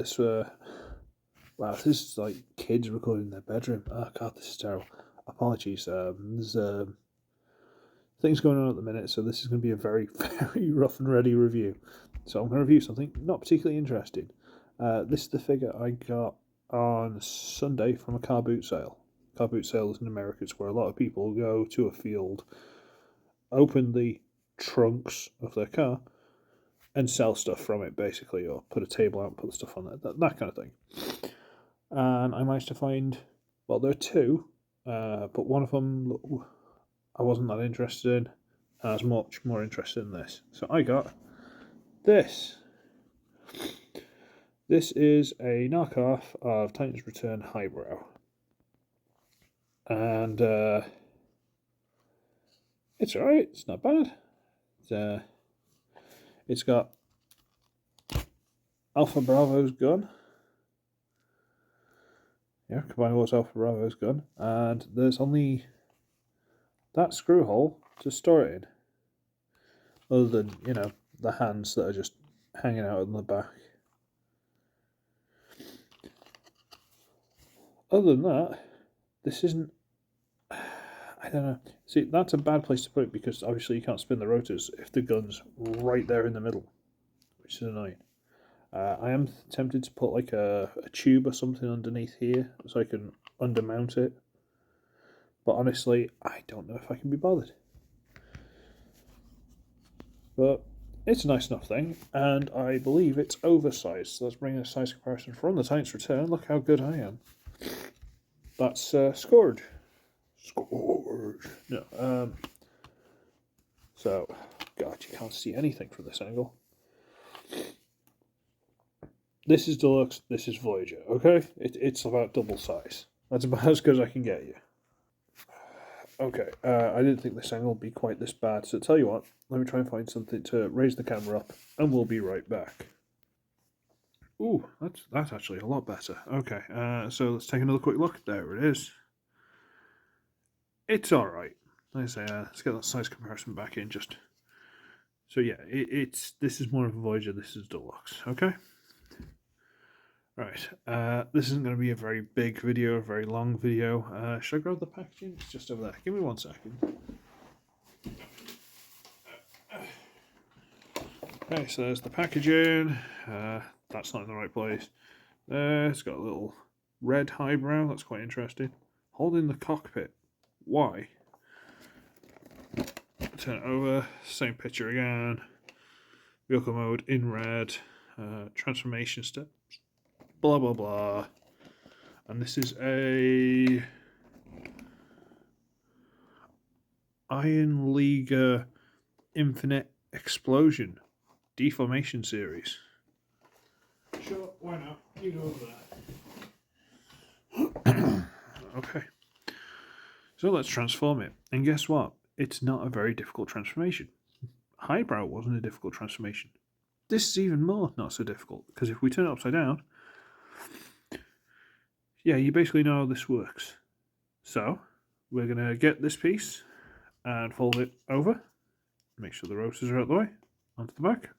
this. Wow, this is like kids recording in their bedroom. Oh god, this is terrible. Apologies. There's things going on at the minute, so this is going to be a very, very rough and ready review. So I'm going to review something not particularly interesting. This is the figure I got on Sunday from a car boot sale. Car boot sales in America is where a lot of people go to a field, open the trunks of their car, and sell stuff from it, basically, or put a table out and put the stuff on it, that kind of thing. And I managed to find, well, there are two, but one of them I wasn't that interested in, and I was much more interested in this. So I got this. This is a knockoff of Titan's Return Highbrow. And it's alright, it's not bad. It's got Alpha Bravo's gun. Yeah, combined with Alpha Bravo's gun. And there's only that screw hole to store it in. Other than, you know, the hands that are just hanging out on the back. Other than that, this isn't... I don't know. See, that's a bad place to put it because obviously you can't spin the rotors if the gun's right there in the middle, which is annoying. I am tempted to put like a tube or something underneath here so I can undermount it. But honestly, I don't know if I can be bothered. But it's a nice enough thing, and I believe it's oversized. So let's bring a size comparison from the Titan's Return. Look how good I am. That's Scourge. Scourge. No. So, God, you can't see anything from this angle. This is Deluxe, this is Voyager, okay? It's about double size. That's about as good as I can get you. Okay, I didn't think this angle would be quite this bad, so tell you what, let me try and find something to raise the camera up, and we'll be right back. Ooh, that's actually a lot better. Okay, so let's take another quick look. There it is. It's alright. Like I say, let's get that size comparison back in just... So yeah, this is more of a Voyager, this is Deluxe, okay? Right, this isn't going to be a very big video, a very long video. Should I grab the packaging? It's just over there. Give me 1 second. Okay, so there's the packaging. That's not in the right place. It's got a little red highbrow. That's quite interesting. Holding the cockpit. Why? Turn it over. Same picture again. Vehicle mode in red. Transformation steps. Blah blah blah. And this is a Iron League Infinite Explosion Deformation series. Sure, why not? You go over there. Okay. So let's transform it. And guess what? It's not a very difficult transformation. Highbrow wasn't a difficult transformation. This is even more not so difficult, because if we turn it upside down, yeah, you basically know how this works. So, we're going to get this piece and fold it over. Make sure the rotors are out the way. Onto the back.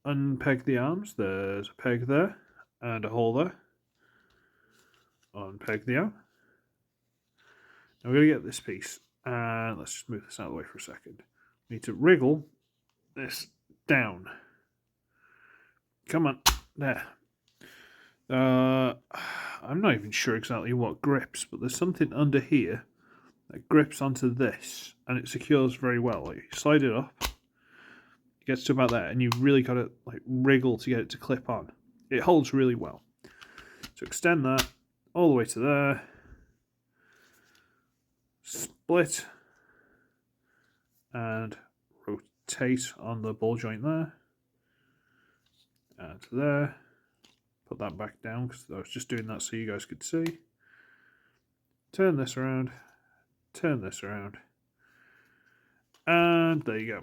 Unpeg the arms. There's a peg there and a hole there. Unpeg the arm. Now we're going to get this piece. And let's just move this out of the way for a second. We need to wriggle this down. Come on. There. I'm not even sure exactly what grips, but there's something under here that grips onto this, and it secures very well. Like, you slide it up, it gets to about there, and you've really got to like wriggle to get it to clip on. It holds really well. So extend that all the way to there, split, and rotate on the ball joint there, and to there. Put that back down because I was just doing that so you guys could see. Turn this around. Turn this around. And there you go.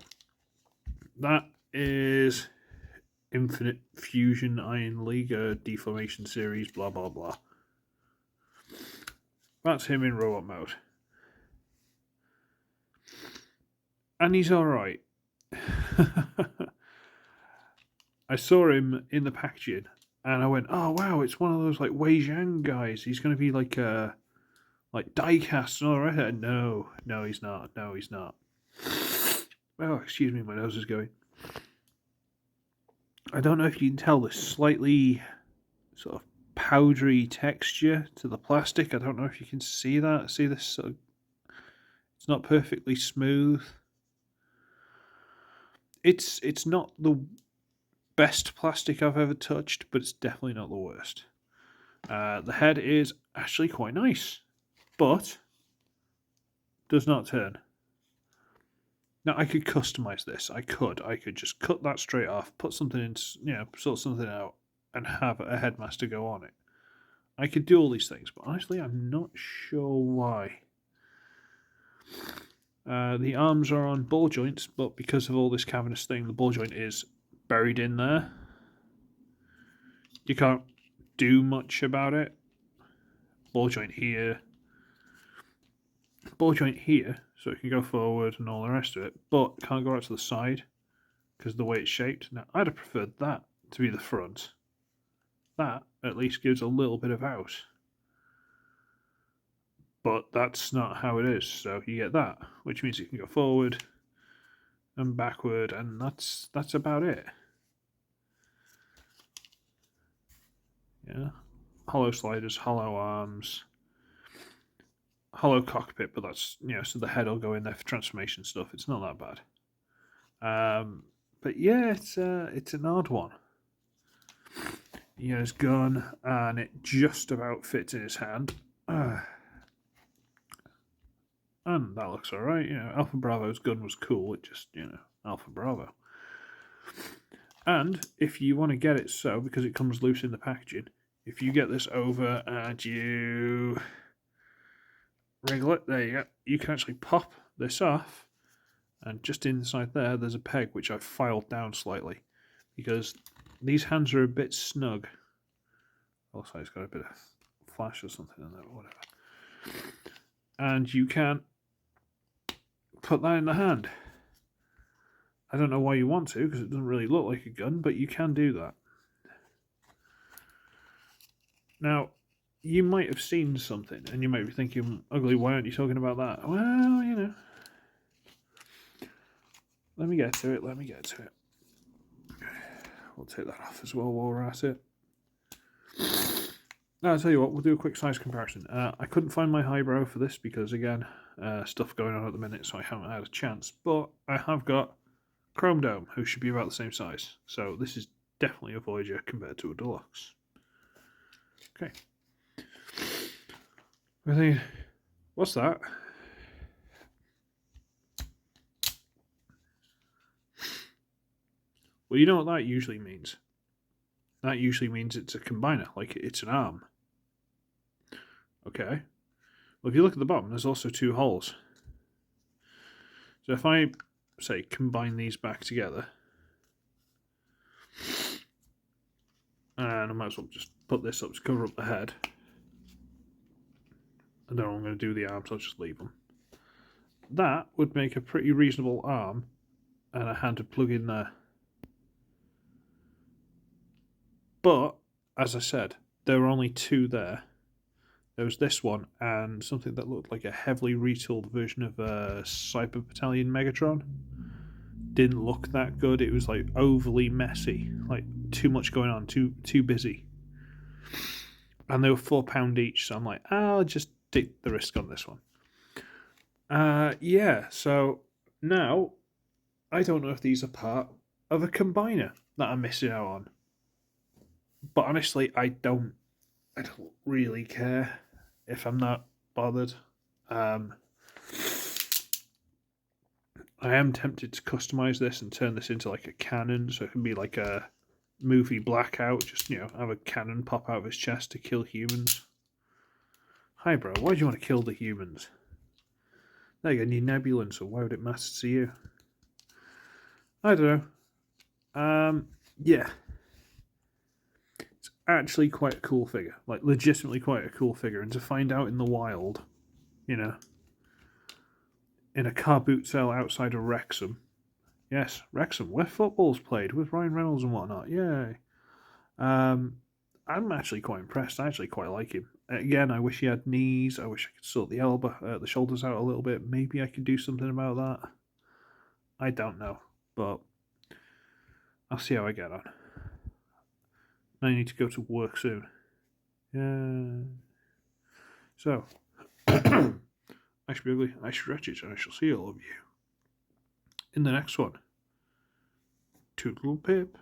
That is Infinite Fusion Iron League Deformation series, blah blah blah. That's him in robot mode. And he's alright. I saw him in the packaging And I went, oh wow, it's one of those like Wei Zhang guys. He's going to be like diecast and all right. No, he's not. No, he's not. Oh, excuse me, my nose is going. I don't know if you can tell the slightly sort of powdery texture to the plastic. I don't know if you can see that. See this sort of, it's not perfectly smooth. It's not the best plastic I've ever touched, but it's definitely not the worst. The head is actually quite nice, but does not turn. Now I could customize this. I could just cut that straight off, put something in, sort something out, and have a headmaster go on it. I could do all these things, but honestly, I'm not sure why. The arms are on ball joints, but because of all this cavernous thing, the ball joint is buried in there. You can't do much about it. Ball joint here, so it can go forward and all the rest of it, but can't go out to the side because of the way it's shaped. Now, I'd have preferred that to be the front. That at least gives a little bit of out. But that's not how it is, so you get that, which means it can go forward and backward, and that's about it. Yeah. Hollow sliders, hollow arms, hollow cockpit, but that's, so the head will go in there for transformation stuff. It's not that bad. But yeah, it's an odd one. He has his gun, and it just about fits in his hand. And that looks alright. Alpha Bravo's gun was cool. It just, Alpha Bravo. And if you want to get it so, because it comes loose in the packaging, if you get this over and you wriggle it, there you go. You can actually pop this off, and just inside there's a peg which I've filed down slightly because these hands are a bit snug. Also, it's got a bit of flash or something in there, or whatever. And you can put that in the hand. I don't know why you want to, because it doesn't really look like a gun, but you can do that. Now, you might have seen something, and you might be thinking, Ugly, why aren't you talking about that? Well, let me get to it. We'll take that off as well while we're at it. Now, I'll tell you what, we'll do a quick size comparison. I couldn't find my highbrow for this because, again, stuff going on at the minute, so I haven't had a chance. But I have got Chrome Dome, who should be about the same size. So this is definitely a Voyager compared to a Deluxe. Okay. I think, what's that? Well, you know what that usually means. That usually means it's a combiner, like it's an arm. Okay. Well, if you look at the bottom, there's also two holes. So if I, say, combine these back together, and I might as well just put this up to cover up the head. I don't know what I'm going to do with the arms, I'll just leave them. That would make a pretty reasonable arm and a hand to plug in there. But, as I said, there were only two there. There was this one and something that looked like a heavily retooled version of a Cyber Battalion Megatron. Didn't look that good. It was like overly messy, like too much going on, too busy. And they were £4 each, so I'm like, I'll just take the risk on this one. Yeah, so now I don't know if these are part of a combiner that I'm missing out on. But honestly, I don't really care if I'm not bothered. I am tempted to customize this and turn this into like a cannon, so it can be like a movie Blackout. Just have a cannon pop out of his chest to kill humans. Hi, bro. Why do you want to kill the humans? There you go. You're Nebulan, so why would it matter to you? I don't know. Yeah. Actually quite a cool figure, like legitimately quite a cool figure, and to find out in the wild, in a car boot sale outside of Wrexham. Yes, Wrexham, where football's played with Ryan Reynolds and whatnot. Yay. I'm actually quite impressed. I actually quite like him. Again, I wish he had knees. I wish I could sort the shoulders out a little bit. Maybe I could do something about that. I don't know, but I'll see how I get on. I need to go to work soon. Yeah. So, I should be ugly. I should wretch it, and I shall see all of you in the next one. Toodle pip.